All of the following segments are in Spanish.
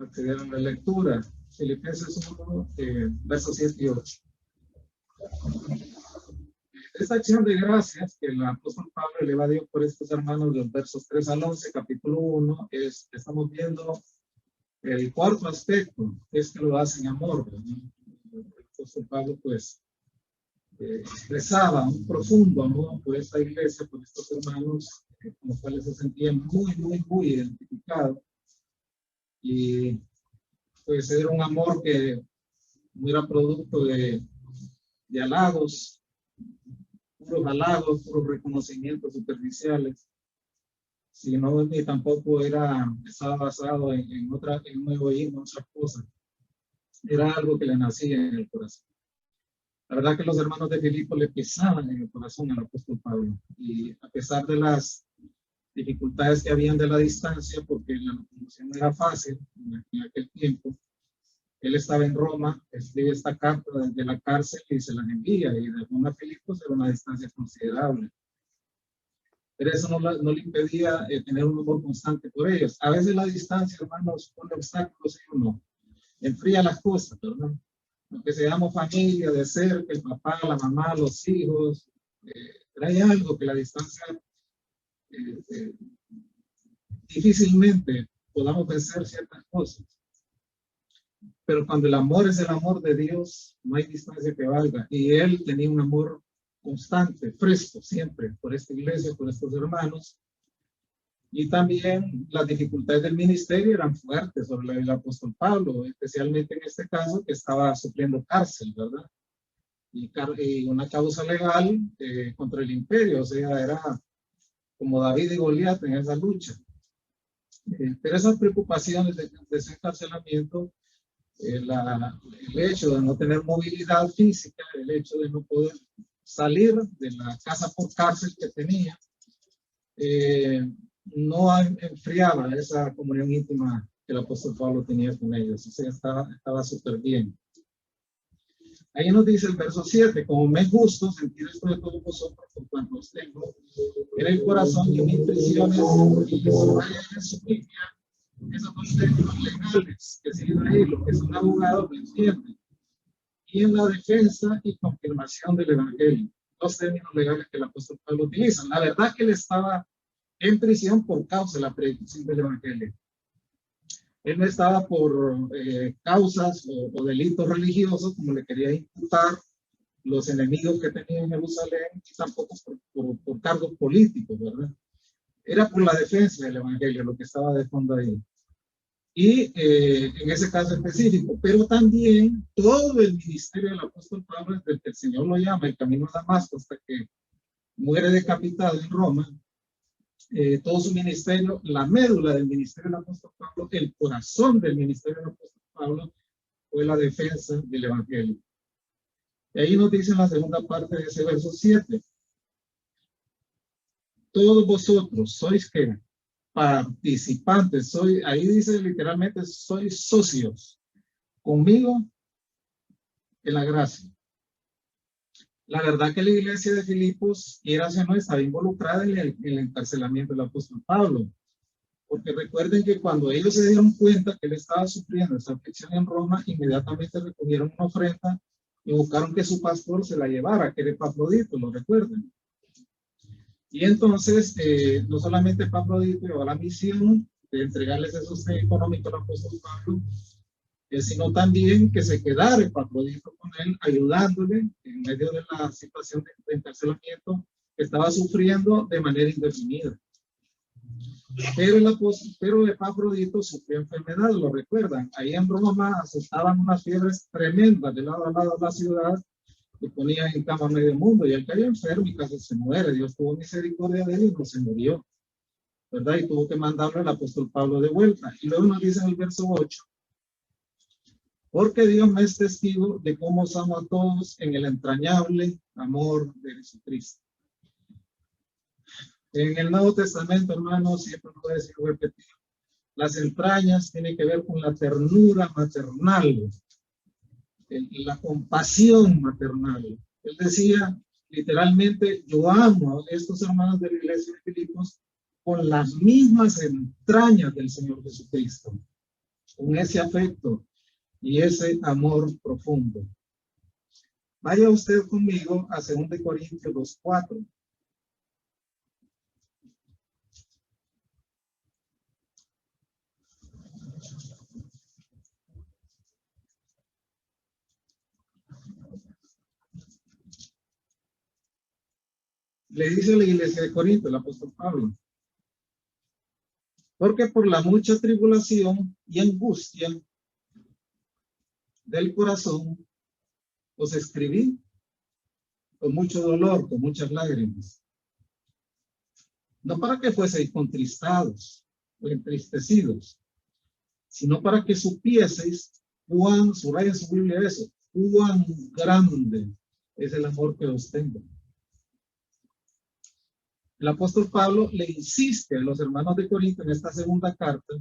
acceder a la lectura. Filipenses 1, versos 7 y 8. Esta acción de gracias que el apóstol Pablo le va a Dios por estos hermanos de los versos 3 al 11, capítulo 1, estamos viendo el cuarto aspecto, es que lo hace en amor, ¿verdad? El apóstol Pablo, pues, expresaba un profundo amor por esta iglesia, por estos hermanos, con los cuales se sentían muy identificados. Y pues era un amor que no era producto de halagos, puros reconocimientos superficiales, sino ni tampoco estaba basado en un egoísmo, otras cosas. Era algo que le nacía en el corazón. La verdad que los hermanos de Filipo le pesaban en el corazón al apóstol Pablo, y a pesar de las dificultades que habían de la distancia, porque la locomoción no era fácil en aquel tiempo, él estaba en Roma, escribe esta carta desde la cárcel y se la envía, y de Roma a Filipos era una distancia considerable. Pero eso no le impedía tener un amor constante por ellos. A veces la distancia, hermanos, pone obstáculos y uno enfría las cosas, ¿verdad? Aunque seamos familia de cerca, el papá, la mamá, los hijos, pero hay algo que la distancia difícilmente podamos vencer ciertas cosas. Pero cuando el amor es el amor de Dios, no hay distancia que valga. Y él tenía un amor constante, fresco, siempre, por esta iglesia, por estos hermanos. Y también las dificultades del ministerio eran fuertes sobre el apóstol Pablo, especialmente en este caso que estaba sufriendo cárcel, ¿verdad? Y una causa legal contra el imperio, o sea, era como David y Goliat en esa lucha. Pero esas preocupaciones de ese encarcelamiento, el hecho de no tener movilidad física, el hecho de no poder salir de la casa por cárcel que tenía, no enfriaba esa comunión íntima que el apóstol Pablo tenía con ellos. O sea, estaba súper bien. Ahí nos dice el verso 7, como me es justo sentir esto de todos vosotros por cuanto os tengo en el corazón, que mis prisiones y su vaya en su limpia. Esos son términos legales que siguen ahí, lo que son abogados lo entienden. Y en la defensa y confirmación del evangelio, dos términos legales que el apóstol Pablo utiliza. La verdad es que él estaba en prisión por causa de la predicación del evangelio. Él no estaba por causas o delitos religiosos, como le quería imputar los enemigos que tenía en Jerusalén, y tampoco por cargos políticos, ¿verdad? Era por la defensa del evangelio lo que estaba de fondo ahí. Y en ese caso específico, pero también todo el ministerio del apóstol Pablo, desde que el Señor lo llama el camino a Damasco hasta que muere decapitado en Roma, todo su ministerio, la médula del ministerio del apóstol Pablo, el corazón del ministerio del apóstol Pablo, fue la defensa del evangelio. Y ahí nos dice en la segunda parte de ese verso 7, todos vosotros sois que participantes, ahí dice literalmente, sois socios conmigo en la gracia. La verdad que la iglesia de Filipos, quieras o no, estaba involucrada en el encarcelamiento del apóstol Pablo, porque recuerden que cuando ellos se dieron cuenta que él estaba sufriendo esa aflicción en Roma, inmediatamente recogieron una ofrenda y buscaron que su pastor se la llevara, que era Epafrodito, lo recuerden. Y entonces, no solamente Epafrodito llevó la misión de entregarles el sostén económico al apóstol Pablo, sino también que se quedara Epafrodito con él, ayudándole en medio de la situación de encarcelamiento que estaba sufriendo de manera indefinida. Pero Epafrodito sufrió enfermedad, lo recuerdan. Ahí en Roma estaban unas fiebres tremendas de lado a lado de la ciudad, que ponían en cama a medio mundo, y él cayó enfermo y casi se muere. Dios tuvo misericordia de él y no se murió, ¿verdad? Y tuvo que mandarlo al apóstol Pablo de vuelta. Y luego nos dice en el verso 8, porque Dios me es testigo de cómo os amo a todos en el entrañable amor de Jesucristo. En el Nuevo Testamento, hermanos, siempre lo voy a decir, repetir, las entrañas tienen que ver con la ternura maternal, la compasión maternal. Él decía literalmente, yo amo a estos hermanos de la iglesia de Filipos con las mismas entrañas del Señor Jesucristo. con ese afecto y ese amor profundo. Vaya usted conmigo a 2 Corintios 2:4. Le dice a la iglesia de Corinto el apóstol Pablo: porque por la mucha tribulación y angustia del corazón os escribí con mucho dolor, con muchas lágrimas, no para que fueseis contristados o entristecidos, sino para que supieseis cuán, subraya en su Biblia eso, cuán grande es el amor que os tengo. El apóstol Pablo le insiste a los hermanos de Corinto en esta segunda carta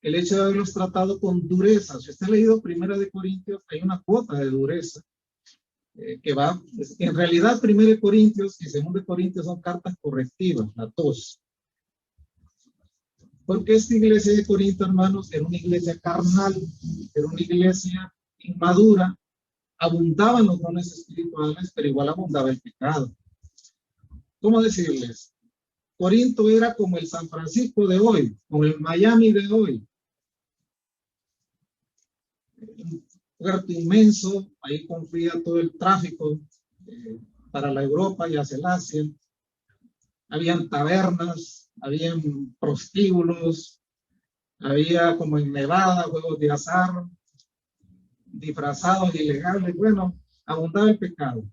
el hecho de haberlos tratado con dureza. Si usted ha leído 1 de Corintios, hay una cuota de dureza que va, en realidad 1 de Corintios y 2 de Corintios son cartas correctivas, las dos. Porque esta iglesia de Corinto, hermanos, era una iglesia carnal, era una iglesia inmadura, abundaban los dones espirituales, pero igual abundaba el pecado. ¿Cómo decirles? Corinto era como el San Francisco de hoy, como el Miami de hoy. Un puerto inmenso, ahí confluía todo el tráfico para la Europa y hacia el Asia. Habían tabernas, habían prostíbulos, había como en Nevada, juegos de azar, disfrazados ilegales. Bueno, abundaba el pecado.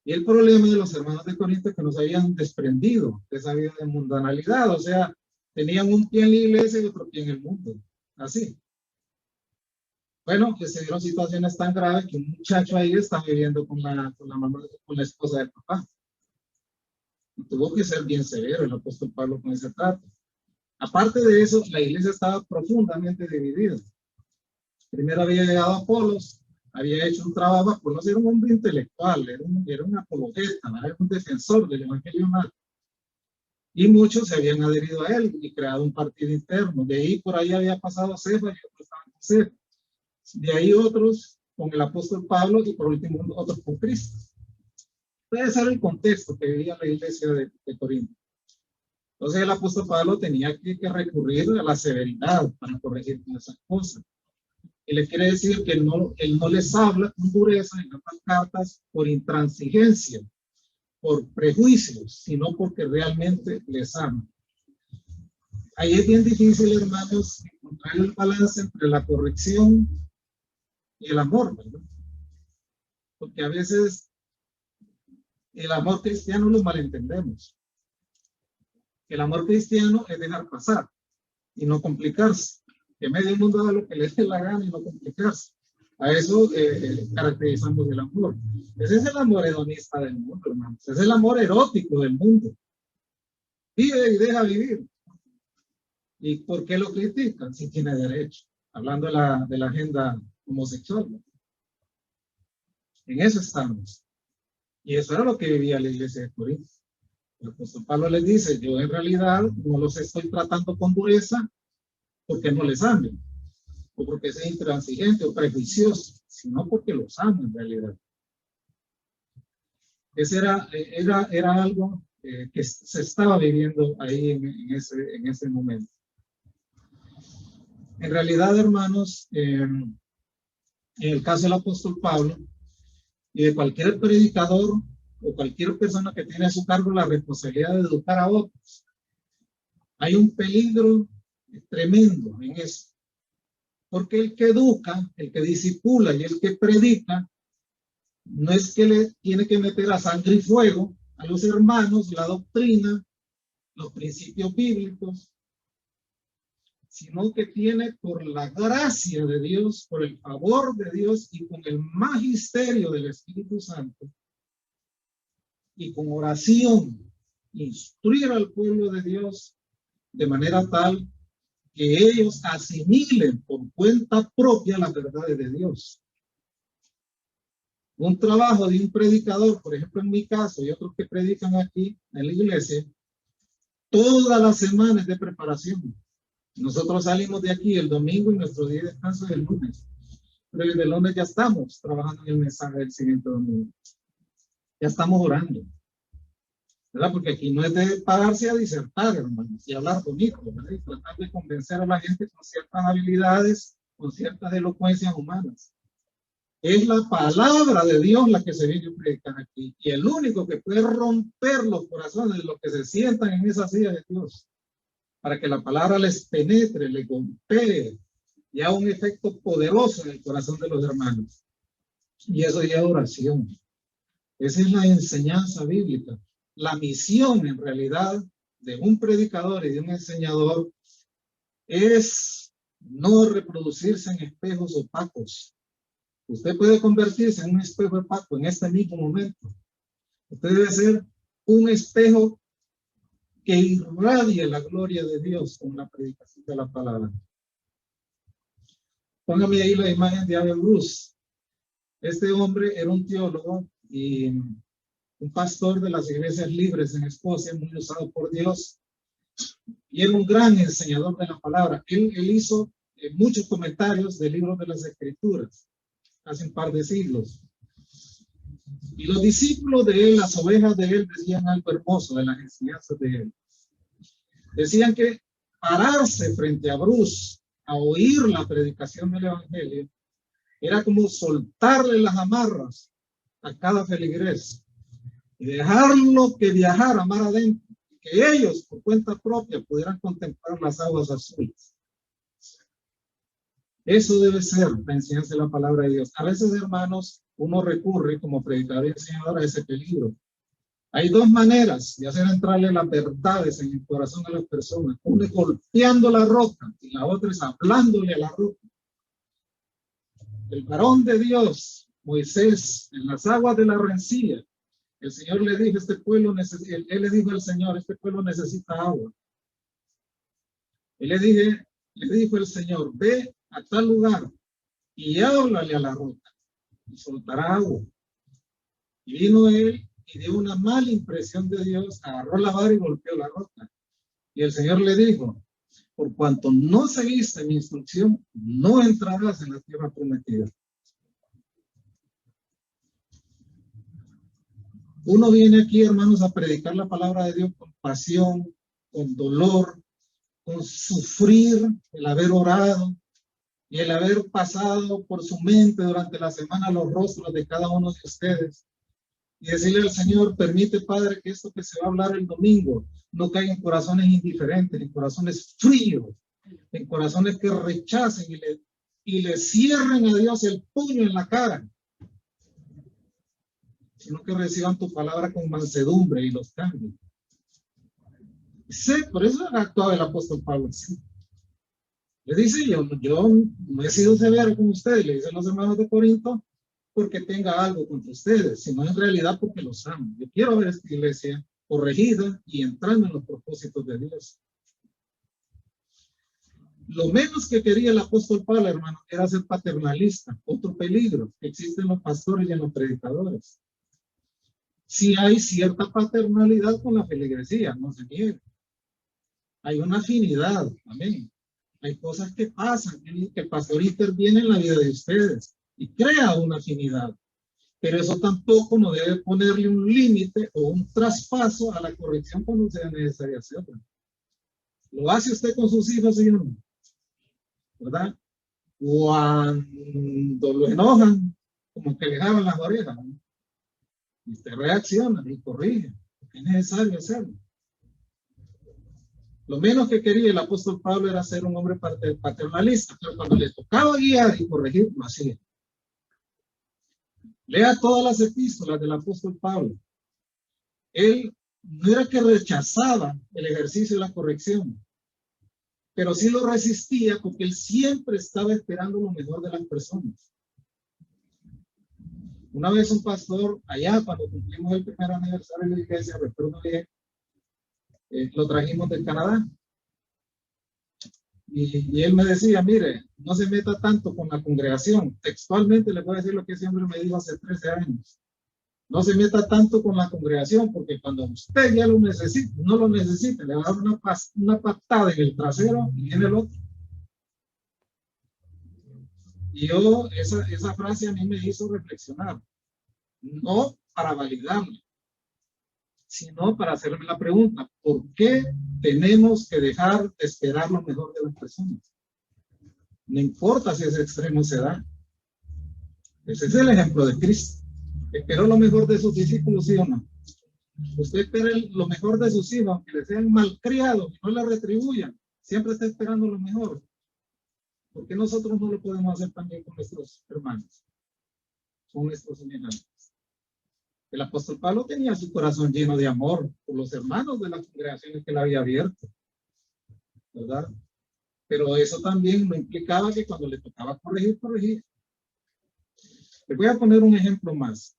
Y el problema de los hermanos de Corinto es que nos habían desprendido de esa vida de mundanalidad, o sea, tenían un pie en la iglesia y otro pie en el mundo, así. Bueno, que se dieron situaciones tan graves que un muchacho ahí está viviendo con la esposa del papá. Y tuvo que ser bien severo el apóstol Pablo con ese trato. Aparte de eso, la iglesia estaba profundamente dividida. Primero había llegado Apolos, había hecho un trabajo. Apolos era un hombre intelectual, era un apologeta, era un defensor del evangelio mal. Y muchos se habían adherido a él y creado un partido interno. De ahí por ahí había pasado Cefas y otros estaban con Cefas. De ahí otros con el apóstol Pablo y por último otros con Cristo. Ese era el contexto que vivía la iglesia de Corinto. Entonces el apóstol Pablo tenía que recurrir a la severidad para corregir todas esas cosas. Y le quiere decir que él no les habla con dureza en otras cartas por intransigencia, por prejuicios, sino porque realmente les ama. Ahí es bien difícil, hermanos, encontrar el balance entre la corrección y el amor, ¿verdad? Porque a veces el amor cristiano lo malentendemos. El amor cristiano es dejar pasar y no complicarse. Que medio mundo haga lo que le dé la gana y no complicarse. A eso caracterizamos el amor. Ese es el amor hedonista del mundo, hermanos. Ese es el amor erótico del mundo. Vive y deja vivir. ¿Y por qué lo critican? Si tiene derecho. Hablando de la agenda homosexual, ¿no? En eso estamos. Y eso era lo que vivía la iglesia de Corinto. El apóstol Pablo les dice: yo en realidad no los estoy tratando con dureza porque no les amen, o porque sea intransigente o prejuicioso, sino porque los amo en realidad. Ese era algo que se estaba viviendo ahí en ese momento. En realidad, hermanos, en el caso del apóstol Pablo y de cualquier predicador o cualquier persona que tiene a su cargo la responsabilidad de educar a otros, hay un peligro tremendo en eso. Porque el que educa, el que discipula y el que predica, no es que le tiene que meter a sangre y fuego a los hermanos la doctrina, los principios bíblicos, sino que tiene, por la gracia de Dios, por el favor de Dios y con el magisterio del Espíritu Santo y con oración, instruir al pueblo de Dios de manera tal que ellos asimilen por cuenta propia las verdades de Dios. Un trabajo de un predicador, por ejemplo en mi caso y otros que predican aquí en la iglesia, todas las semanas de preparación. Nosotros salimos de aquí el domingo y nuestro día de descanso es el lunes. Pero desde el lunes ya estamos trabajando en el mensaje del siguiente domingo. Ya estamos orando, ¿verdad? Porque aquí no es de pararse a disertar, hermanos, y hablar bonito, ¿verdad? Y tratar de convencer a la gente con ciertas habilidades, con ciertas elocuencias humanas. Es la palabra de Dios la que se viene a predicar aquí. Y el único que puede romper los corazones de los que se sientan en esa silla de Dios, para que la palabra les penetre, les golpee y haga un efecto poderoso en el corazón de los hermanos. Y eso ya es oración. Esa es la enseñanza bíblica. La misión, en realidad, de un predicador y de un enseñador es no reproducirse en espejos opacos. Usted puede convertirse en un espejo opaco en este mismo momento. Usted debe ser un espejo que irradie la gloria de Dios con la predicación de la palabra. Póngame ahí la imagen de Abel Bruce. Este hombre era un teólogo y un pastor de las iglesias libres en Escocia, muy usado por Dios, y era un gran enseñador de la palabra. Él hizo muchos comentarios de libros de las Escrituras hace un par de siglos. Y los discípulos de él, las ovejas de él, decían algo hermoso de las enseñanzas de él. Decían que pararse frente a Bruce a oír la predicación del evangelio era como soltarle las amarras a cada feligrés y dejarlo que viajara mar adentro, que ellos por cuenta propia pudieran contemplar las aguas azules. Eso debe ser la enseñanza de la palabra de Dios. A veces, hermanos, uno recurre como predicador y enseñador a ese peligro. Hay dos maneras de hacer entrarle las verdades en el corazón a las personas. Una es golpeando la roca y la otra es hablándole a la roca. El varón de Dios, Moisés, en las aguas de la rencilla, el Señor le dijo, él le dijo al Señor, este pueblo necesita agua. Él le dijo el Señor, ve a tal lugar y háblale a la roca y soltará agua. Y vino él y dio una mala impresión de Dios, agarró la vara y golpeó la roca. Y el Señor le dijo, por cuanto no seguiste mi instrucción, no entrarás en la tierra prometida. Uno viene aquí, hermanos, a predicar la palabra de Dios con pasión, con dolor, con sufrir, el haber orado y el haber pasado por su mente durante la semana los rostros de cada uno de ustedes. Y decirle al Señor, permite, Padre, que esto que se va a hablar el domingo no caiga en corazones indiferentes, en corazones fríos, en corazones que rechacen y le cierren a Dios el puño en la cara, sino que reciban tu palabra con mansedumbre y los cambien. Sí, por eso actuaba el apóstol Pablo. Sí. Le dice, yo no he sido severo con ustedes, le dicen los hermanos de Corinto, porque tenga algo contra ustedes, sino en realidad porque los amo. Yo quiero ver esta iglesia corregida y entrando en los propósitos de Dios. Lo menos que quería el apóstol Pablo, hermano, era ser paternalista. Otro peligro que existe en los pastores y en los predicadores. Sí hay cierta paternalidad con la feligresía, no se niegue. Hay una afinidad, amén. Hay cosas que pasan, que el pastor interviene en la vida de ustedes y crea una afinidad. Pero eso tampoco no debe ponerle un límite o un traspaso a la corrección cuando sea necesario hacerlo. ¿Lo hace usted con sus hijos, señor? ¿Verdad? Cuando lo enojan, como que le jalan las orejas, ¿no? Y usted reacciona y corrige, porque es necesario hacerlo. Lo menos que quería el apóstol Pablo era ser un hombre paternalista, pero cuando le tocaba guiar y corregir, lo hacía. Lea todas las epístolas del apóstol Pablo. Él no era que rechazaba el ejercicio de la corrección, pero sí lo resistía porque él siempre estaba esperando lo mejor de las personas. Una vez un pastor, allá cuando cumplimos el primer aniversario de la iglesia, recuerdo bien, lo trajimos de Canadá. Y él me decía, mire, no se meta tanto con la congregación. Textualmente le voy a decir lo que ese hombre me dijo hace 13 años. No se meta tanto con la congregación, porque cuando usted ya lo necesita, no lo necesita, le va a dar una patada en el trasero y viene el otro. Y yo, esa frase a mí me hizo reflexionar, no para validarla, sino para hacerme la pregunta, ¿por qué tenemos que dejar de esperar lo mejor de las personas? No importa si ese extremo se da. Ese es el ejemplo de Cristo. ¿Esperó lo mejor de sus discípulos, sí o no? Usted espera lo mejor de sus hijos, aunque les sean malcriados y no le retribuyan. Siempre está esperando lo mejor. ¿Por qué nosotros no lo podemos hacer también con nuestros hermanos? Con nuestros semejantes. El apóstol Pablo tenía su corazón lleno de amor por los hermanos de las congregaciones que él había abierto, ¿verdad? Pero eso también no implicaba que cuando le tocaba corregir, corregir. Les voy a poner un ejemplo más.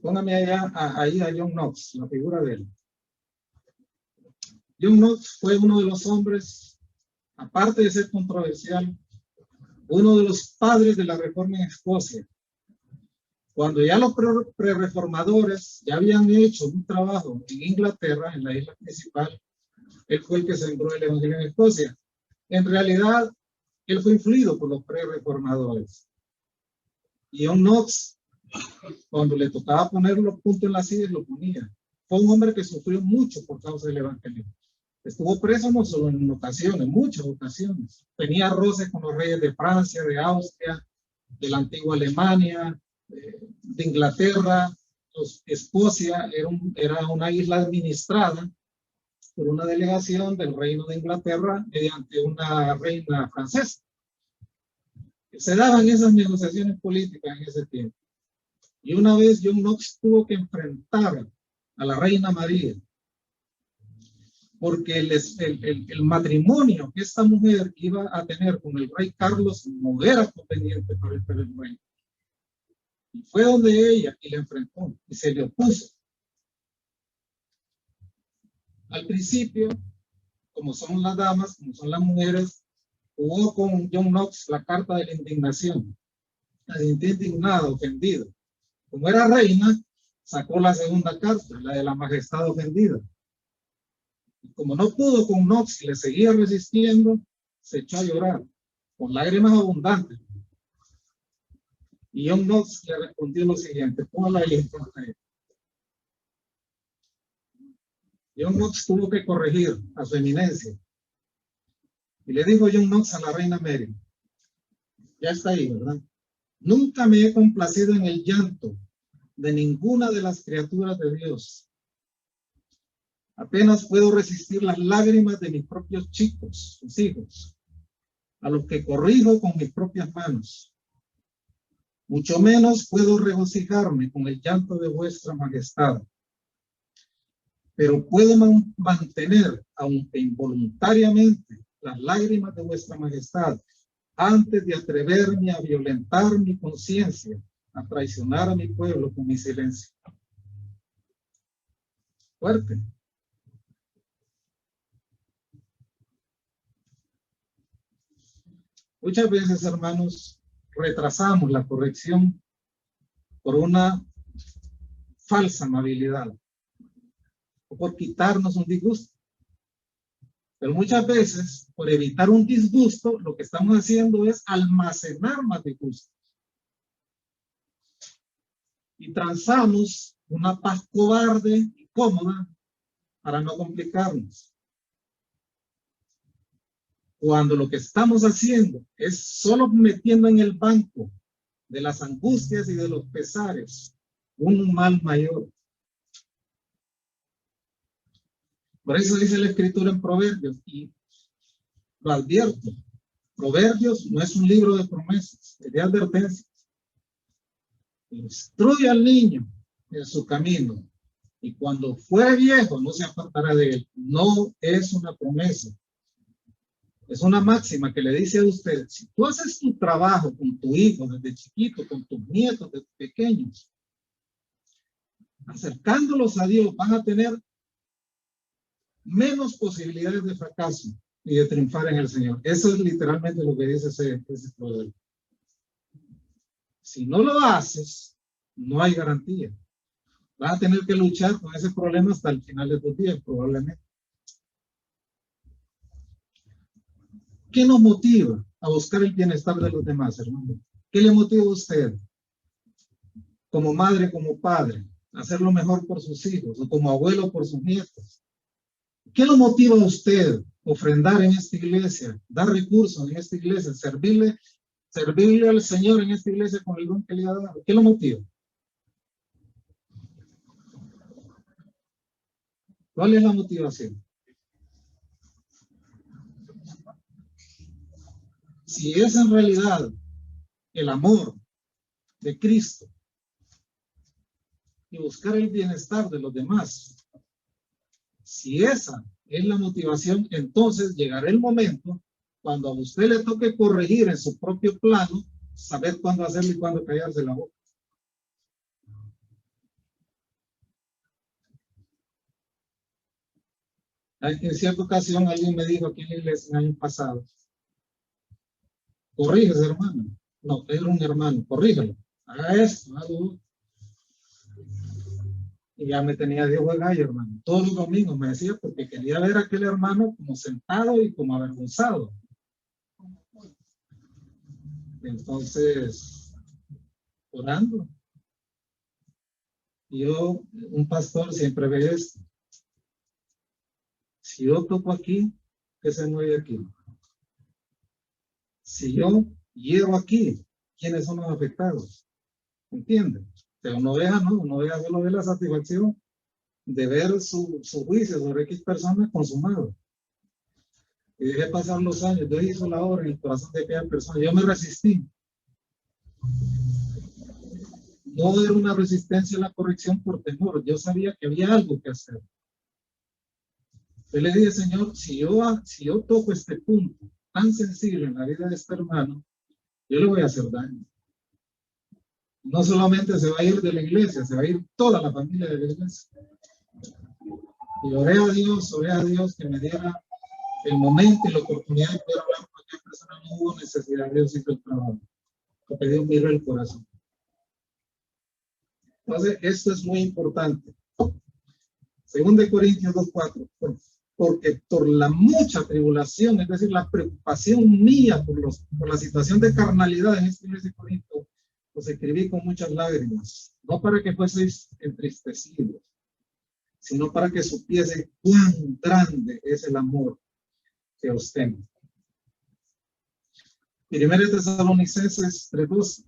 Póngame ahí a John Knox, la figura de él. John Knox fue uno de los hombres, aparte de ser controversial, uno de los padres de la reforma en Escocia. Cuando ya los pre-reformadores ya habían hecho un trabajo en Inglaterra, en la isla principal, él fue el que sembró el evangelio en Escocia. En realidad, él fue influido por los pre-reformadores. Y John Knox, cuando le tocaba poner los puntos en las sillas, lo ponía. Fue un hombre que sufrió mucho por causa del evangelio. Estuvo preso no solo en ocasiones, muchas ocasiones. Tenía roces con los reyes de Francia, de Austria, de la antigua Alemania, de Inglaterra. Escocia era una isla administrada por una delegación del reino de Inglaterra mediante una reina francesa. Se daban esas negociaciones políticas en ese tiempo. Y una vez John Knox tuvo que enfrentar a la reina María, porque el matrimonio que esta mujer iba a tener con el rey Carlos no era conveniente para el rey. Y fue donde ella y le enfrentó y se le opuso. Al principio, como son las damas, como son las mujeres, jugó con John Knox la carta de la indignación. La sintió indignada, ofendida. Como era reina, sacó la segunda carta, la de la majestad ofendida. Y como no pudo con Knox y le seguía resistiendo, se echó a llorar, con lágrimas abundantes. Y John Knox le respondió lo siguiente, póngala ahí en pantalla. John Knox tuvo que corregir a su eminencia. Y le dijo John Knox a la reina Mary, ya está ahí, ¿verdad? Nunca me he complacido en el llanto de ninguna de las criaturas de Dios. Apenas puedo resistir las lágrimas de mis propios chicos, sus hijos, a los que corrijo con mis propias manos. Mucho menos puedo regocijarme con el llanto de vuestra majestad. Pero puedo mantener, aunque involuntariamente, las lágrimas de vuestra majestad antes de atreverme a violentar mi conciencia, a traicionar a mi pueblo con mi silencio. Fuerte. Muchas veces, hermanos, retrasamos la corrección por una falsa amabilidad o por quitarnos un disgusto. Pero muchas veces, por evitar un disgusto, lo que estamos haciendo es almacenar más disgustos. Y transamos una paz cobarde y cómoda para no complicarnos. Cuando lo que estamos haciendo es solo metiendo en el banco de las angustias y de los pesares un mal mayor. Por eso dice la Escritura en Proverbios, y lo advierto, Proverbios no es un libro de promesas, es de advertencias. Instruye al niño en su camino, y cuando fuere viejo no se apartará de él. No es una promesa. Es una máxima que le dice a usted, si tú haces tu trabajo con tu hijo desde chiquito, con tus nietos desde pequeños, acercándolos a Dios, van a tener menos posibilidades de fracaso y de triunfar en el Señor. Eso es literalmente lo que dice ese proverbio. Si no lo haces, No hay garantía. Vas a tener que luchar con ese problema hasta el final de tus días, probablemente. ¿Qué nos motiva a buscar el bienestar de los demás, hermano? ¿Qué le motiva a usted, como madre, como padre, a hacer lo mejor por sus hijos, o como abuelo por sus nietos? ¿Qué lo motiva a usted ofrendar en esta iglesia, dar recursos en esta iglesia, servirle al Señor en esta iglesia con el don que le ha dado? ¿Qué lo motiva? ¿Cuál es la motivación? Si es en realidad el amor de Cristo y buscar el bienestar de los demás, si esa es la motivación, entonces llegará el momento cuando a usted le toque corregir en su propio plano, saber cuándo hacerlo y cuándo callarse la boca. En cierta ocasión alguien me dijo aquí en la iglesia el año pasado: corrígese, hermano. No, era un hermano, corrígelo. Haga esto, haga lo. Y ya me tenía Dios de gallo, hermano. Todos los domingos me decía, porque quería ver a aquel hermano como sentado y como avergonzado. Entonces, orando. Yo, un pastor, siempre ve esto. Si yo toco aquí, que se mueve aquí. Si yo hiero aquí, ¿quiénes son los afectados? ¿Entienden? Pero uno deja, ¿no? Uno deja solo ver la satisfacción de ver su juicio sobre X personas consumado. Y dejé pasar los años. Dios hizo la obra en el corazón de aquella persona. Yo me resistí. No era una resistencia a la corrección por temor. Yo sabía que había algo que hacer. Yo le dije: Señor, si yo toco este punto tan sensible en la vida de este hermano, yo le voy a hacer daño. No solamente se va a ir de la iglesia, se va a ir toda la familia de la iglesia. Y oré a Dios que me diera el momento y la oportunidad de poder hablar con aquella persona. No hubo necesidad, Dios hizo el trabajo. Me pidió un miro el corazón. Entonces, esto es muy importante. 2 Corintios 2:4. Porque por la mucha tribulación, es decir, la preocupación mía por la situación de carnalidad en este mes de Corinto, os escribí con muchas lágrimas, no para que fueseis entristecidos, sino para que supiese cuán grande es el amor que os tengo. 1 Tesalonicenses 3:12.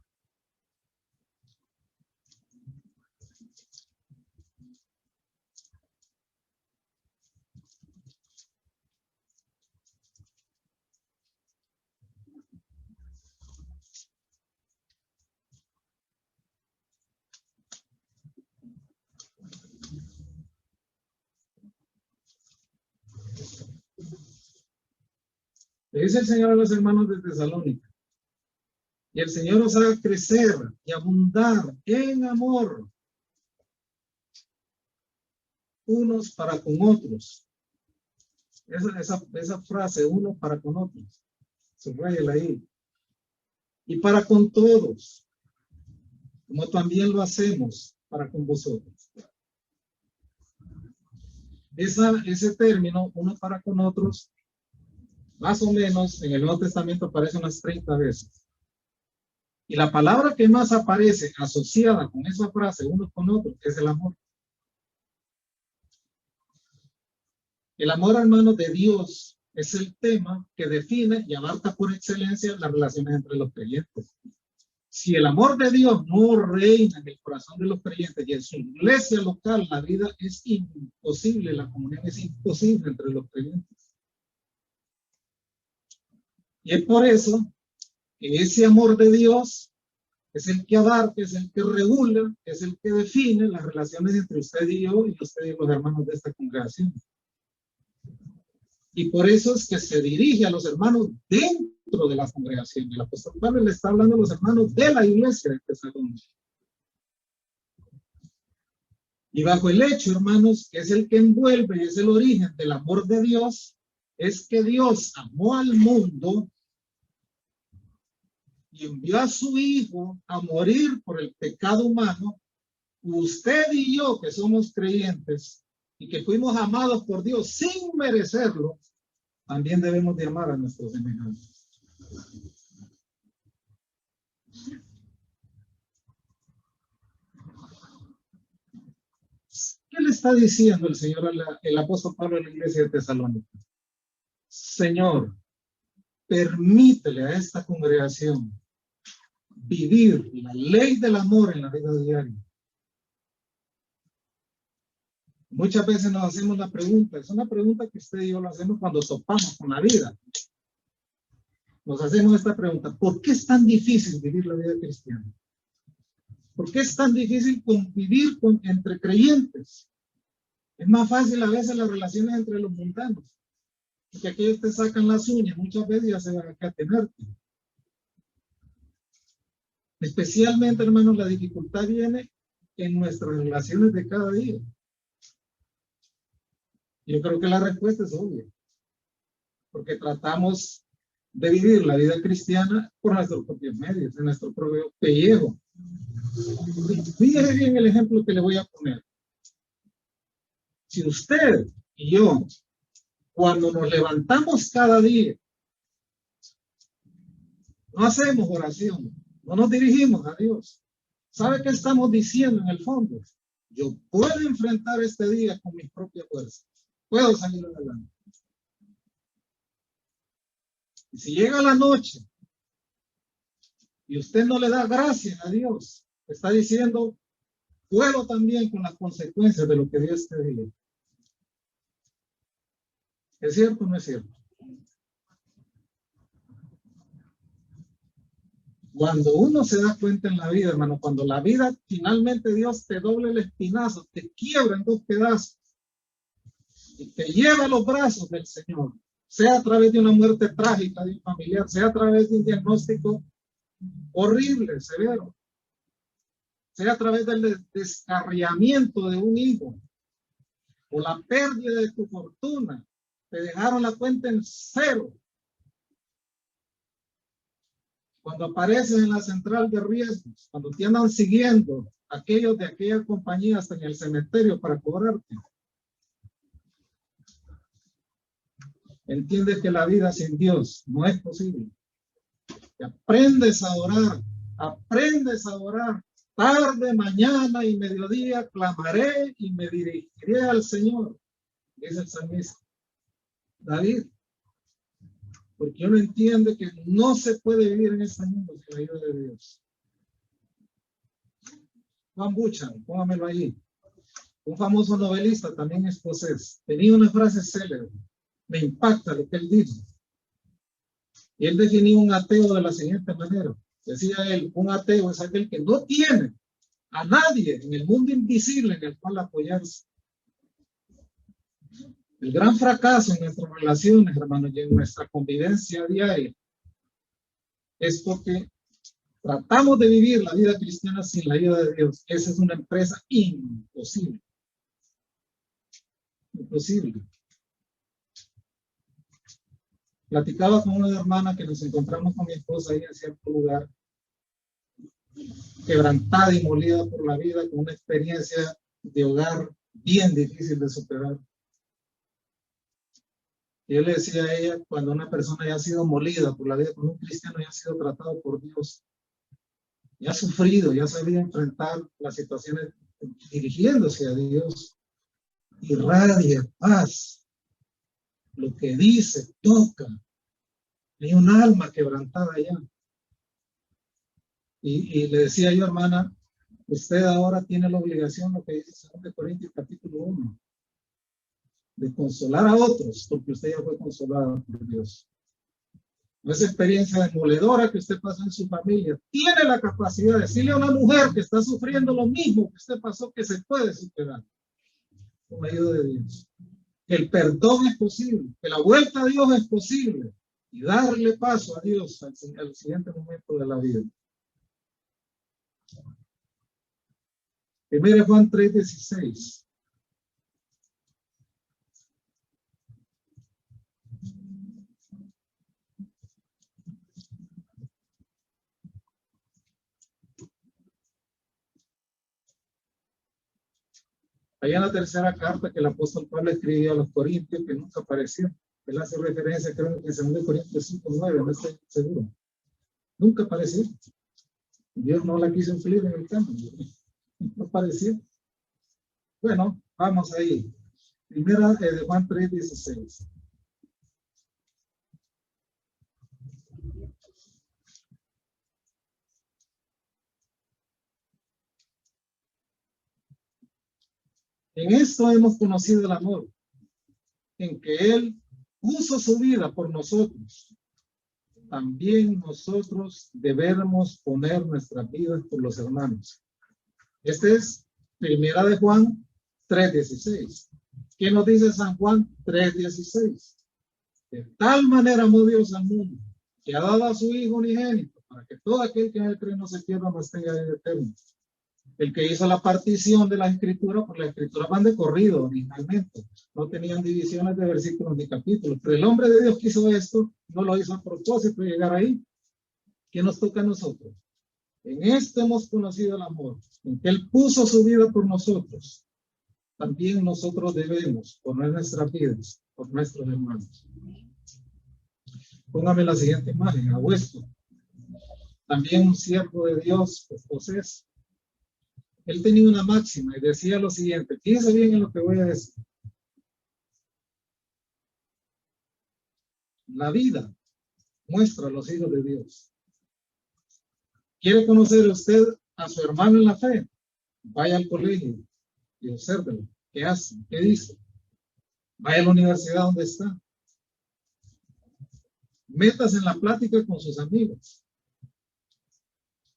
Le dice el Señor a los hermanos de Tesalónica: y el Señor os haga crecer y abundar en amor unos para con otros. Esa frase, uno para con otros, subrayela ahí. Y para con todos, como también lo hacemos para con vosotros. Ese término, uno para con otros, más o menos en el Nuevo Testamento aparece unas 30 veces. Y la palabra que más aparece asociada con esa frase, uno con otro, es el amor. El amor, hermano, de Dios es el tema que define y abarca por excelencia las relaciones entre los creyentes. Si el amor de Dios no reina en el corazón de los creyentes y en su iglesia local, la vida es imposible, la comunión es imposible entre los creyentes. Y es por eso que ese amor de Dios es el que abarca, es el que regula, es el que define las relaciones entre usted y yo y usted y los hermanos de esta congregación. Y por eso es que se dirige a los hermanos dentro de la congregación. El apóstol Pablo le está hablando a los hermanos de la iglesia de Tesalónica. Y bajo el hecho, hermanos, que es el que envuelve y es el origen del amor de Dios, es que Dios amó al mundo y envió a su Hijo a morir por el pecado humano, usted y yo que somos creyentes y que fuimos amados por Dios sin merecerlo, también debemos de amar a nuestros semejantes. ¿Qué le está diciendo el Señor, el apóstol Pablo a la iglesia de Tesalónica? Señor, permítele a esta congregación vivir la ley del amor en la vida diaria. Muchas veces nos hacemos la pregunta, es una pregunta que usted y yo lo hacemos cuando topamos con la vida. Nos hacemos esta pregunta, ¿por qué es tan difícil vivir la vida cristiana? ¿Por qué es tan difícil convivir entre creyentes? Es más fácil a veces las relaciones entre los mundanos, porque aquellos te sacan las uñas, muchas veces ya se van acá a tenerte. Especialmente, hermanos, la dificultad viene en nuestras relaciones de cada día. Yo creo que la respuesta es obvia, porque tratamos de vivir la vida cristiana por nuestros propios medios, en nuestro propio pellejo. Fíjese bien el ejemplo que le voy a poner. Si usted y yo, cuando nos levantamos cada día, no hacemos oración, no nos dirigimos a Dios, ¿sabe qué estamos diciendo en el fondo? Yo puedo enfrentar este día con mis propias fuerzas, puedo salir adelante. Y si llega la noche y usted no le da gracias a Dios, está diciendo, puedo también con las consecuencias de lo que dio este día. ¿Es cierto o no es cierto? Cuando uno se da cuenta en la vida, hermano, cuando la vida finalmente Dios te doble el espinazo, te quiebra en dos pedazos y te lleva a los brazos del Señor, sea a través de una muerte trágica de un familiar, sea a través de un diagnóstico horrible, severo, sea a través del descarriamiento de un hijo o la pérdida de tu fortuna, te dejaron la cuenta en cero. Cuando apareces en la central de riesgos, cuando te andan siguiendo aquellos de aquella compañía hasta en el cementerio para cobrarte. Entiendes que la vida sin Dios no es posible. Y aprendes a orar, tarde, mañana y mediodía, clamaré y me dirigiré al Señor, dice el salmista David. Porque uno entiende que no se puede vivir en este mundo sin la ayuda de Dios. Juan Buchan, póngamelo ahí. Un famoso novelista, también escocés, tenía una frase célebre. Me impacta lo que él dice. Y él definía un ateo de la siguiente manera. Decía él, un ateo es aquel que no tiene a nadie en el mundo invisible en el cual apoyarse. El gran fracaso en nuestras relaciones, hermanos, y en nuestra convivencia diaria es porque tratamos de vivir la vida cristiana sin la ayuda de Dios. Esa es una empresa imposible. Imposible. Platicaba con una hermana que nos encontramos con mi esposa ahí en cierto lugar, quebrantada y molida por la vida, con una experiencia de hogar bien difícil de superar. Y yo le decía a ella, cuando una persona ya ha sido molida por la vida, cuando un cristiano ya ha sido tratado por Dios, ya ha sufrido, ya sabía enfrentar las situaciones dirigiéndose a Dios, irradia paz, lo que dice, toca. Hay un alma quebrantada allá. Y le decía yo, hermana, usted ahora tiene la obligación, lo que dice 2 Corintios capítulo 1, de consolar a otros, porque usted ya fue consolada por Dios. Esa experiencia demoledora que usted pasó en su familia, tiene la capacidad de decirle a una mujer que está sufriendo lo mismo que usted pasó, que se puede superar con la ayuda de Dios. Que el perdón es posible, que la vuelta a Dios es posible y darle paso a Dios al siguiente momento de la vida. 1 Juan 3:16. Hay en la tercera carta que el apóstol Pablo escribió a los Corintios, que nunca apareció. Él hace referencia, creo que en 2 Corintios 5:9, no estoy seguro. Nunca apareció. Dios no la quiso incluir en el campo. No apareció. Bueno, vamos ahí. Primera de Juan 3:16. En esto hemos conocido el amor, en que Él puso su vida por nosotros. También nosotros debemos poner nuestras vidas por los hermanos. Este es Primera de Juan 3:16. ¿Qué nos dice San Juan 3:16? De tal manera amó Dios al mundo, que ha dado a su Hijo unigénito, para que todo aquel que en él cree no se pierda, mas tenga vida eterna. El que hizo la partición de la escritura, porque las escrituras van de corrido originalmente, no tenían divisiones de versículos ni capítulos, pero el hombre de Dios que hizo esto, no lo hizo a propósito de llegar ahí. ¿Qué nos toca a nosotros? En esto hemos conocido el amor, en que Él puso su vida por nosotros. También nosotros debemos poner nuestras vidas por nuestros hermanos. Póngame la siguiente imagen, Abuesto. También un siervo de Dios, pues, José. Él tenía una máxima y decía lo siguiente, fíjense bien en lo que voy a decir. La vida muestra a los hijos de Dios. ¿Quiere conocer usted a su hermano en la fe? Vaya al colegio y obsérvelo. ¿Qué hace? ¿Qué dice? Vaya a la universidad donde está. Métase en la plática con sus amigos.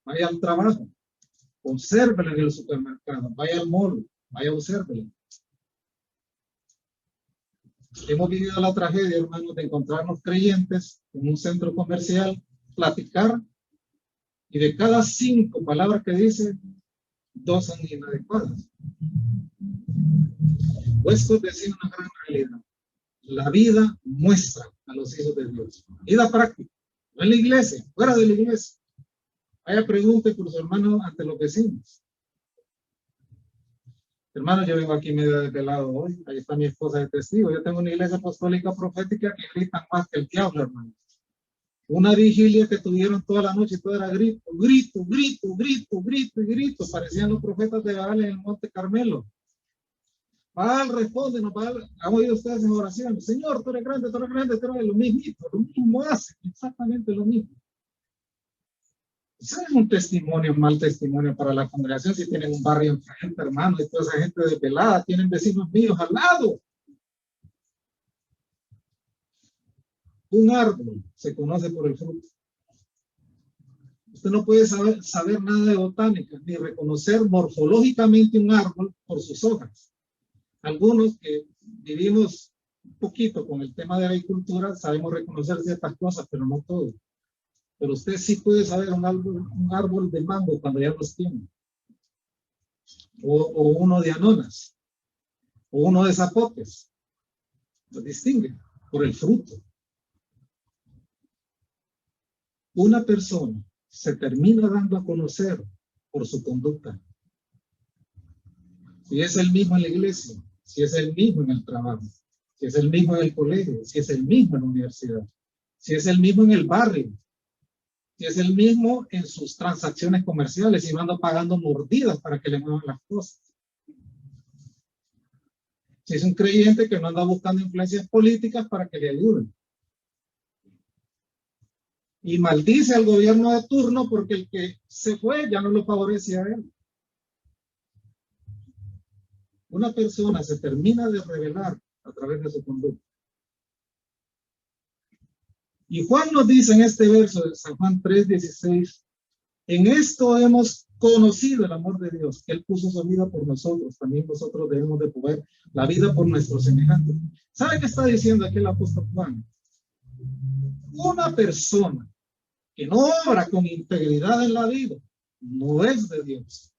Vaya al trabajo. Obsérvelo en el supermercado. Vaya al mall. Vaya, obsérvelo. Hemos vivido la tragedia, hermanos, de encontrarnos creyentes en un centro comercial, platicar, y de cada 5 palabras que dice, 2 son inadecuadas. Esto decía una gran realidad. La vida muestra a los hijos de Dios. Vida práctica. No en la iglesia, fuera de la iglesia. Vaya, pregunte por su hermano ante los vecinos. Hermano, yo vengo aquí medio desvelado hoy. Ahí está mi esposa de testigo. Yo tengo una iglesia apostólica profética que gritan más que el diablo, hermano. Una vigilia que tuvieron toda la noche y todo era grito, grito, grito, grito, grito y grito. Parecían los profetas de Baal en el Monte Carmelo. Baal, respóndenos, Baal. ¿Han oído ustedes en oración? Señor, tú eres grande, tú eres grande, tú eres lo mismo hace, exactamente lo mismo. Eso es un testimonio, un mal testimonio para la congregación si tienen un barrio enfrente, hermano, y toda esa gente desvelada, tienen vecinos míos al lado. Un árbol se conoce por el fruto. Usted no puede saber nada de botánica, ni reconocer morfológicamente un árbol por sus hojas. Algunos que vivimos un poquito con el tema de agricultura sabemos reconocer ciertas cosas, pero no todo. Pero usted sí puede saber un árbol de mango cuando ya los tiene. O uno de anonas. O uno de zapotes. Lo distingue por el fruto. Una persona se termina dando a conocer por su conducta. Si es el mismo en la iglesia, si es el mismo en el trabajo, si es el mismo en el colegio, si es el mismo en la universidad, si es el mismo en el barrio, si es el mismo en sus transacciones comerciales y no anda pagando mordidas para que le muevan las cosas. Si es un creyente que no anda buscando influencias políticas para que le ayuden. Y maldice al gobierno de turno porque el que se fue ya no lo favorece a él. Una persona se termina de revelar a través de su conducta. Y Juan nos dice en este verso de San Juan 3:16, en esto hemos conocido el amor de Dios, que Él puso su vida por nosotros, también nosotros debemos de poner la vida por nuestros semejantes. ¿Sabe qué está diciendo aquí el apóstol Juan? Una persona que no obra con integridad en la vida, no es de Dios.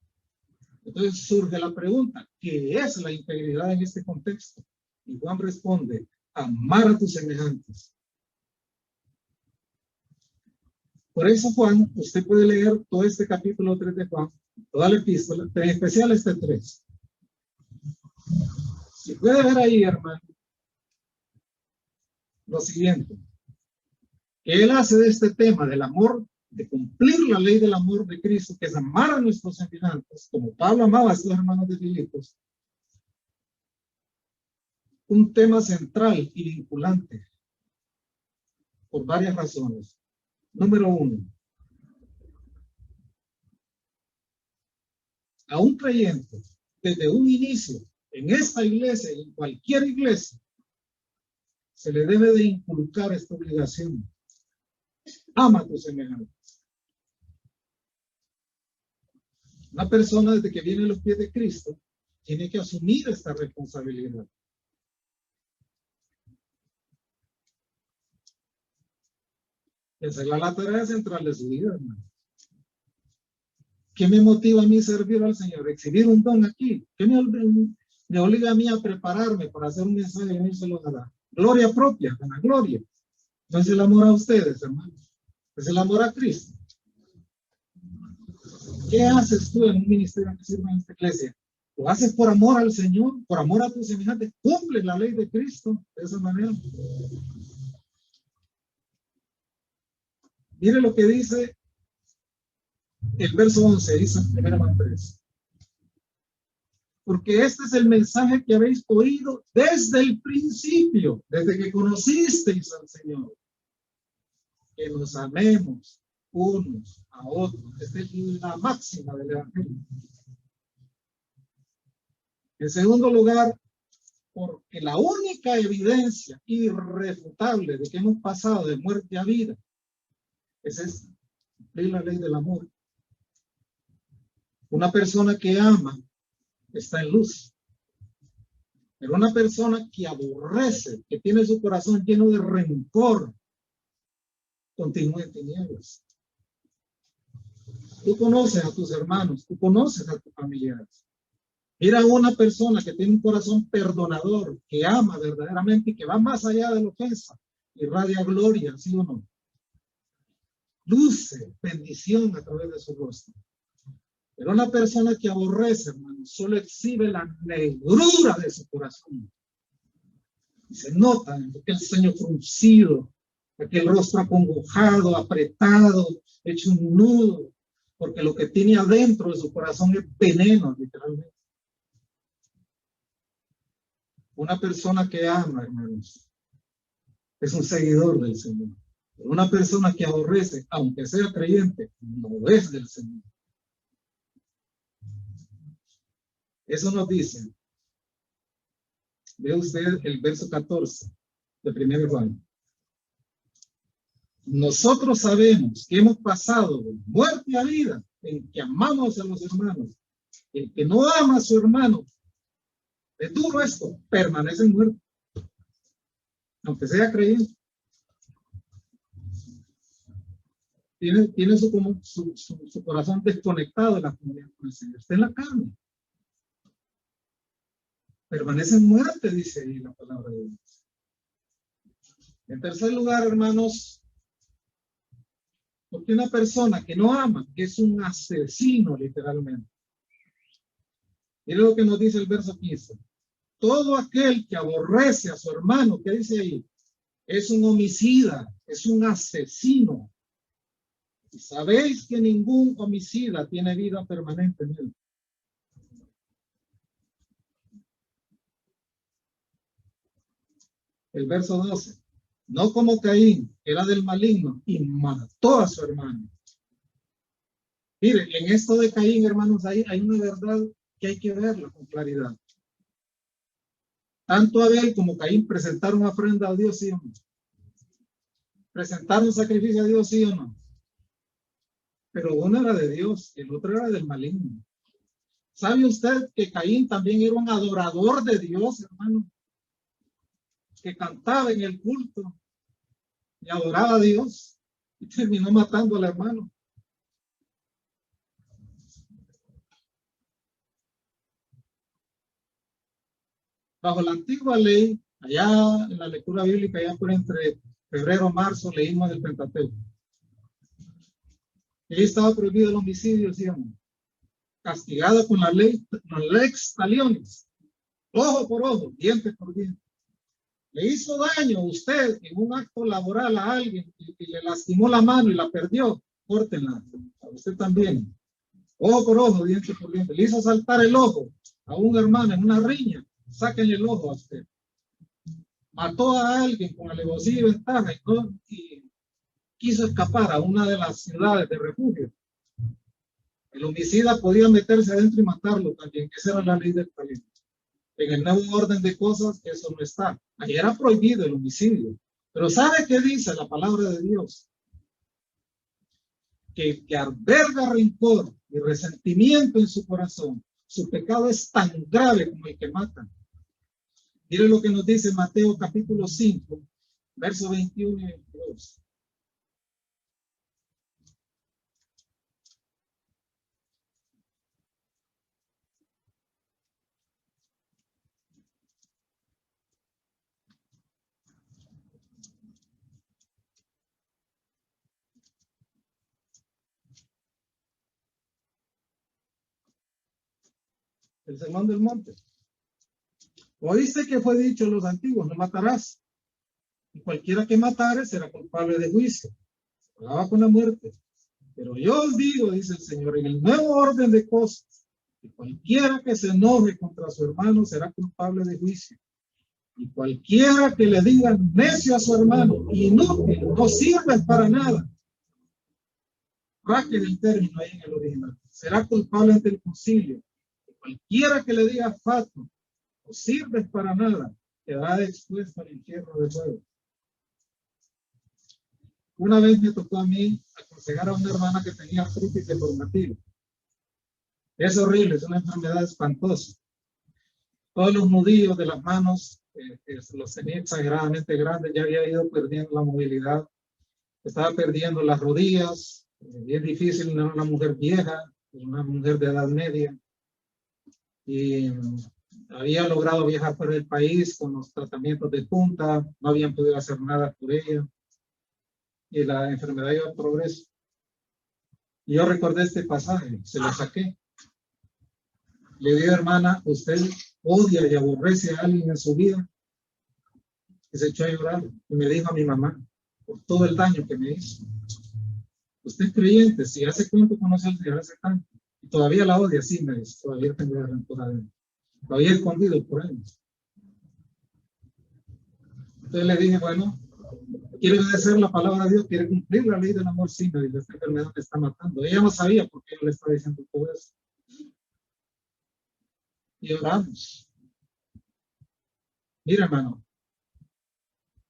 Entonces surge la pregunta, ¿qué es la integridad en este contexto? Y Juan responde, amar a tus semejantes. Por eso, Juan, usted puede leer todo este capítulo 3 de Juan, toda la epístola, pero en especial este 3. Si puede ver ahí, hermano, lo siguiente, que él hace de este tema del amor, de cumplir la ley del amor de Cristo, que es amar a nuestros semejantes, como Pablo amaba a estos hermanos de Filipos, un tema central y vinculante por varias razones. Número uno, a un creyente, desde un inicio, en esta iglesia y en cualquier iglesia, se le debe de inculcar esta obligación. Ama a tus semejantes. Una persona desde que viene a los pies de Cristo tiene que asumir esta responsabilidad. Esa es la tarea central de su vida, hermano. ¿Qué me motiva a mí servir al Señor? Exhibir un don aquí. ¿Qué me obliga a mí a prepararme para hacer un mensaje y unírselo a la gloria propia, a la gloria? No es el amor a ustedes, hermanos. Es el amor a Cristo. ¿Qué haces tú en un ministerio que sirve en esta iglesia? ¿Lo haces por amor al Señor? ¿Por amor a tus semejantes? ¿Cumple la ley de Cristo de esa manera? Mire lo que dice el verso 11, dice en 1 Juan 3. Porque este es el mensaje que habéis oído desde el principio, desde que conocisteis al Señor. Que nos amemos unos a otros. Esta es la máxima del Evangelio. En segundo lugar, porque la única evidencia irrefutable de que hemos pasado de muerte a vida es esta, cumplir la ley del amor. Una persona que ama está en luz. Pero una persona que aborrece, que tiene su corazón lleno de rencor, continúa en tinieblas. Tú conoces a tus hermanos, tú conoces a tus familiares. Mira a una persona que tiene un corazón perdonador, que ama verdaderamente y que va más allá de la ofensa, irradia gloria, ¿sí o no? Luce bendición a través de su rostro. Pero una persona que aborrece, hermano, solo exhibe la negrura de su corazón. Y se nota aquel ceño fruncido, aquel rostro acongojado, apretado, hecho un nudo, porque lo que tiene adentro de su corazón es veneno, literalmente. Una persona que ama, hermanos, es un seguidor del Señor. Pero una persona que aborrece, aunque sea creyente, no es del Señor. Eso nos dice, ve usted el verso 14 de 1 Juan. Nosotros sabemos que hemos pasado de muerte a vida en que amamos a los hermanos. El que no ama a su hermano, es duro esto, permanece muerto, aunque sea creyente. Tiene su corazón desconectado de la comunión con el Señor. Está en la carne. Permanece en muerte, dice ahí la palabra de Dios. En tercer lugar, hermanos, porque una persona que no ama, que es un asesino literalmente. Mire lo que nos dice el verso 15. Todo aquel que aborrece a su hermano, ¿qué dice ahí? Es un homicida, es un asesino. Y sabéis que ningún homicida tiene vida permanente en él. El verso 12. No como Caín, que era del maligno y mató a su hermano. Mire, en esto de Caín, hermanos, hay una verdad que hay que verla con claridad. Tanto Abel como Caín presentaron ofrenda a Dios, ¿sí o no? Presentaron sacrificio a Dios, ¿sí o no? Pero uno era de Dios y el otro era del maligno. ¿Sabe usted que Caín también era un adorador de Dios, hermano? Que cantaba en el culto y adoraba a Dios y terminó matando al hermano. Bajo la antigua ley, allá en la lectura bíblica, allá por entre febrero y marzo, leímos el Pentateuco. Ahí estaba prohibido el homicidio, ¿sí o no? Castigado con la ley, con lex talionis, ojo por ojo, diente por diente. Le hizo daño a usted en un acto laboral a alguien y le lastimó la mano y la perdió, córtenla. A usted también. Ojo por ojo, diente por diente. Le hizo saltar el ojo a un hermano en una riña, sáquenle el ojo a usted. Mató a alguien con alevosía y ventaja y quiso escapar a una de las ciudades de refugio. El homicida podía meterse adentro y matarlo también. Esa era la ley del talento. En el nuevo orden de cosas, eso no está. Ahí era prohibido el homicidio. Pero ¿sabe qué dice la palabra de Dios? Que alberga rencor y resentimiento en su corazón. Su pecado es tan grave como el que mata. Mire lo que nos dice Mateo capítulo 5, versos 21 y 22. El sermón del monte. Oíste que fue dicho a los antiguos, no matarás. Y cualquiera que matare será culpable de juicio. Pagaba con la muerte. Pero yo os digo, dice el Señor, en el nuevo orden de cosas, que cualquiera que se enoje contra su hermano será culpable de juicio. Y cualquiera que le diga necio a su hermano, inútil, no sirve para nada. Raque el término ahí en el original. Será culpable ante el concilio. Cualquiera que le diga fato, no sirves para nada, quedará expuesto al infierno de fuego. Una vez me tocó a mí aconsejar a una hermana que tenía artritis deformativa. Es horrible, es una enfermedad espantosa. Todos los nudillos de las manos los tenía exageradamente grandes, ya había ido perdiendo la movilidad, estaba perdiendo las rodillas, y es difícil, no era una mujer vieja, una mujer de edad media. Y había logrado viajar por el país con los tratamientos de punta, no habían podido hacer nada por ella y la enfermedad iba a progreso. Y yo recordé este pasaje, se lo saqué. Le digo, hermana, usted odia y aborrece a alguien en su vida. Y se echó a llorar y me dijo a mi mamá por todo el daño que me hizo. Usted es creyente, si hace cuánto conoce al Señor, hace tanto. Y todavía la odia, sí, me dice, todavía tengo la rencor de él. Lo había escondido por él. Entonces le dije, bueno, quiere obedecer la palabra de Dios, quiere cumplir la ley del amor, sí, me dice, esta enfermedad me está matando. Ella no sabía por qué yo le estaba diciendo todo eso. Y oramos. Mira, hermano,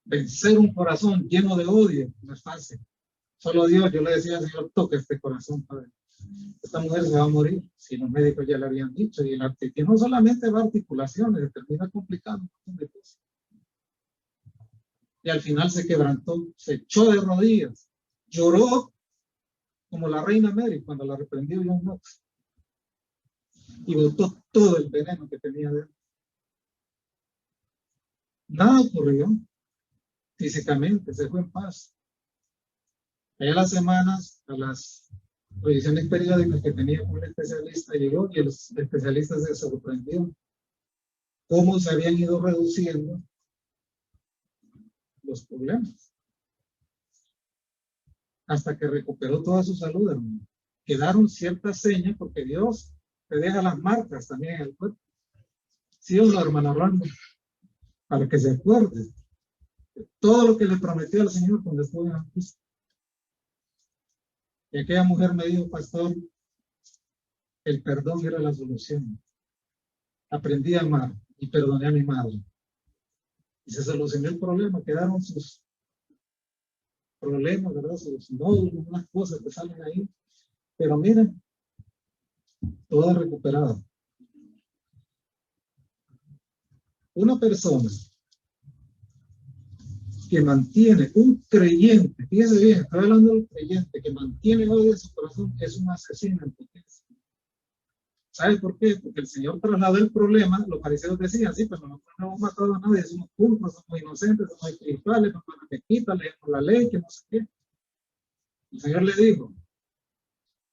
vencer un corazón lleno de odio no es fácil. Solo Dios, yo le decía al Señor, toque este corazón, Padre. Esta mujer se va a morir, si los médicos ya le habían dicho, y la artritis no solamente va a articulaciones, se termina complicando un montón de cosas. Y al final se quebrantó, se echó de rodillas, lloró como la reina Mary cuando la reprendió John Knox, y botó todo el veneno que tenía dentro. Nada ocurrió físicamente, se fue en paz. Allá las semanas, a las revisiones periódicas que tenía un especialista, llegó y el especialista se sorprendió cómo se habían ido reduciendo los problemas hasta que recuperó toda su salud, hermano. Quedaron ciertas señas porque Dios te deja las marcas también en el cuerpo. Sí, o no, hermano Orlando, para que se acuerde de todo lo que le prometió al Señor cuando estuvo en la cruz. Y aquella mujer me dijo, pastor, el perdón era la solución. Aprendí a amar y perdoné a mi madre. Y se solucionó el problema, quedaron sus problemas, ¿verdad? Sus nódulos, unas cosas que salen ahí. Pero miren, todo recuperado. Una persona que mantiene un creyente, fíjese bien, estoy hablando de un creyente que mantiene odio en su corazón, es un asesino en potencia. ¿Sabe por qué? Porque el Señor trasladó el problema, los fariseos decían, sí, pero nosotros no hemos matado a nadie, somos pulcros, somos inocentes, somos espirituales, no nos que quita, leemos la ley, que no sé qué. El Señor le dijo,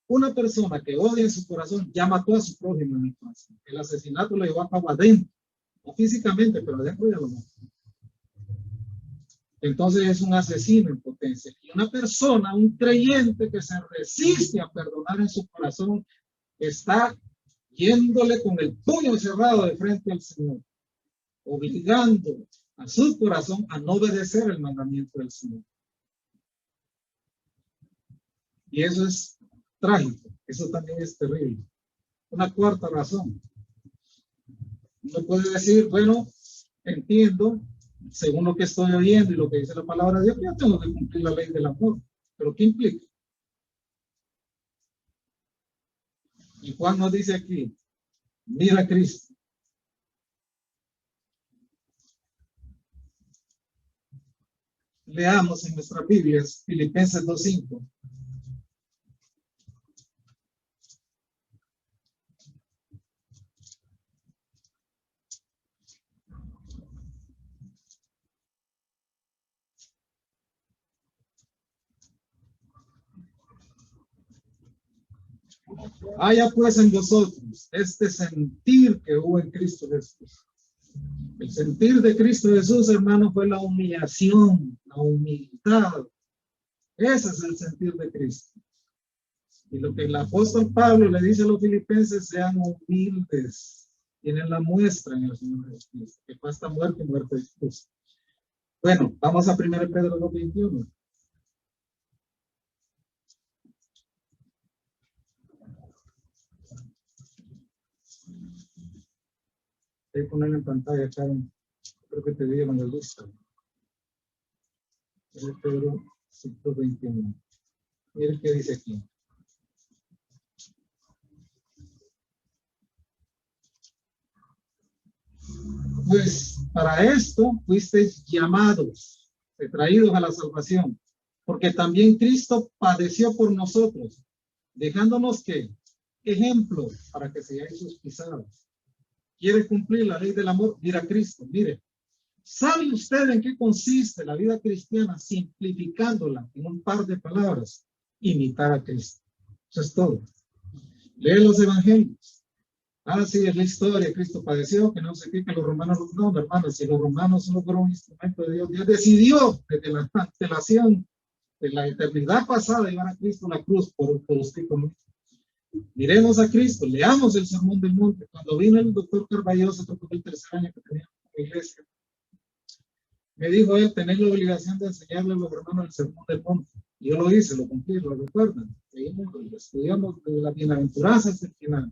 una persona que odia en su corazón ya mató a su prójimo en el corazón. El asesinato lo llevó a cabo adentro. no físicamente, pero adentro ya lo mata. Entonces es un asesino en potencia. Y una persona, un creyente que se resiste a perdonar en su corazón, está yéndole con el puño cerrado de frente al Señor, obligando a su corazón a no obedecer el mandamiento del Señor. Y eso es trágico, eso también es terrible. Una cuarta razón. Uno puede decir, bueno, entiendo, según lo que estoy oyendo y lo que dice la palabra de Dios, yo tengo que cumplir la ley del amor. ¿Pero qué implica? Y Juan nos dice aquí, mira a Cristo. Leamos en nuestras Biblias, Filipenses 2:5. Haya pues en vosotros este sentir que hubo en Cristo Jesús. El sentir de Cristo Jesús, hermano, fue la humillación, la humildad. Ese es el sentir de Cristo. Y lo que el apóstol Pablo le dice a los filipenses, sean humildes. Tienen la muestra en el Señor Jesucristo, que fue hasta muerte y muerte de Jesús. Bueno, vamos a 1 Pedro 2:21. Voy a poner en pantalla acá, creo que te dieron la lista. 1 Pedro 5:21. Miren qué dice aquí. Pues para esto fuisteis llamados, traídos a la salvación, porque también Cristo padeció por nosotros, dejándonos que ejemplo para que seáis sus pisadas. ¿Quiere cumplir la ley del amor? Mira a Cristo, mire. ¿Sabe usted en qué consiste la vida cristiana? Simplificándola en un par de palabras: imitar a Cristo. Eso es todo. Lee los evangelios. Ah, sí, es la historia, Cristo padeció, que no sé qué, que los romanos, no, hermanos, si los romanos solo fueron un instrumento de Dios, Dios decidió desde la antelación de la eternidad pasada llevar a Cristo a la cruz por usted y por mí. Miremos a Cristo, leamos el Sermón del Monte. Cuando vino el doctor Carballosa, tocó el tercer año que tenía en la iglesia, me dijo él, tenéis la obligación de enseñarle a los hermanos el Sermón del Monte. Y yo lo hice, lo cumplí, lo recuerdan. Estudiamos de la bienaventuranza hasta el final.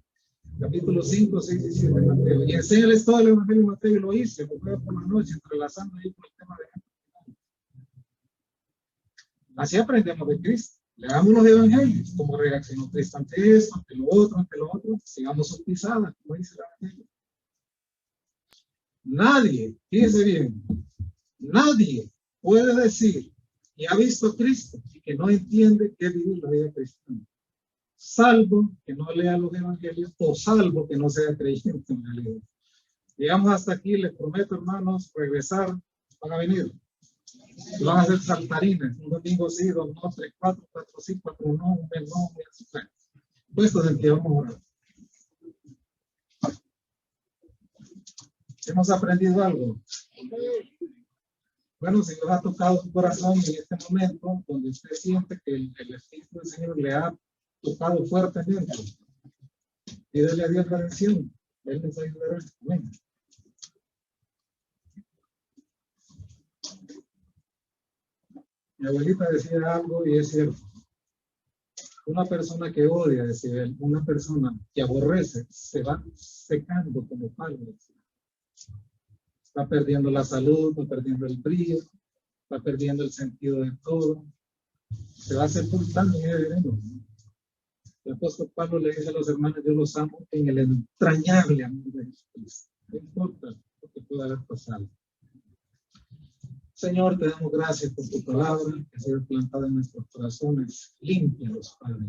Capítulo 5, 6 y 7 de Mateo. Y enséñales todo el Evangelio de Mateo, y lo hice, lo fue por la noche, entrelazando ahí por el tema de... Así aprendemos de Cristo. Leamos los evangelios, cómo reaccionó Cristo ante esto, ante lo otro, sigamos sus pisadas, como dice el evangelio. Nadie, fíjese bien, nadie puede decir que ha visto a Cristo y que no entiende qué vivir la vida cristiana, salvo que no lea los evangelios o salvo que no sea creyente en la ley. Llegamos hasta aquí, les prometo, hermanos, regresar, van a venir. Van a hacer saltarines, un domingo sí, 2 no, 3, 4, 4 sí, 4 no, un mes no, un mes no. Puestos en que vamos a orar. ¿Hemos aprendido algo? Bueno, si Dios ha tocado su corazón en este momento, donde usted siente que el Espíritu del Señor le ha tocado fuertemente, pídele a Dios la bendición, Él les ayudará. Amén. Mi abuelita decía algo y es cierto. Una persona que odia, decía él, una persona que aborrece, se va secando como palma. Está perdiendo la salud, está perdiendo el brillo, está perdiendo el sentido de todo. Se va sepultando en el veneno. El apóstol Pablo le dice a los hermanos, yo los amo en el entrañable amor de Jesucristo. No importa lo que pueda haber pasado. Señor, te damos gracias por tu palabra que ha sido plantada en nuestros corazones. Límpialos, Padre,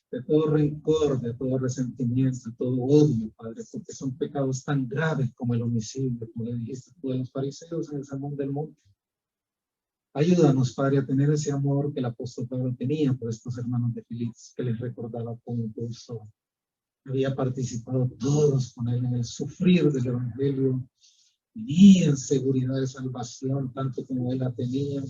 de todo rencor, de todo resentimiento, de todo odio, Padre, porque son pecados tan graves como el homicidio, como le dijiste tú a los fariseos en el Sermón del Monte. Ayúdanos, Padre, a tener ese amor que el apóstol Pablo tenía por estos hermanos de Filipos, que les recordaba con gusto. había participado todos con él en el sufrir del Evangelio, tenían seguridad de salvación, tanto como él la tenía,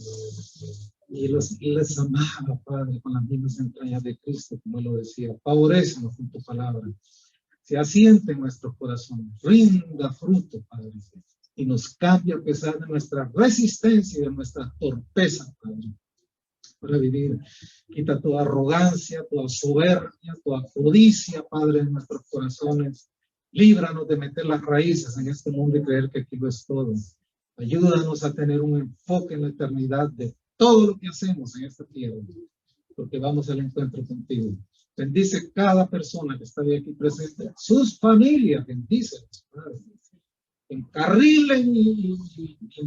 y les amaba, Padre, con las mismas entrañas de Cristo, como él lo decía. Favorécenos con tu palabra, se asiente en nuestros corazones, rinda fruto, Padre, y nos cambie a pesar de nuestra resistencia y de nuestra torpeza, Padre, para vivir. Quita toda arrogancia, toda soberbia, toda codicia, Padre, en nuestros corazones. Líbranos de meter las raíces en este mundo y creer que aquí lo es todo. Ayúdanos a tener un enfoque en la eternidad de todo lo que hacemos en esta tierra, porque vamos al encuentro contigo. Bendice cada persona que está aquí presente, sus familias, bendícelas, Padre. Encarrilen y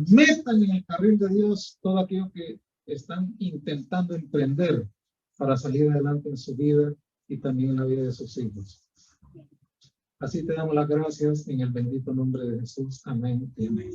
metan en el carril de Dios todo aquello que están intentando emprender para salir adelante en su vida y también en la vida de sus hijos. Así te damos las gracias en el bendito nombre de Jesús. Amén y amén.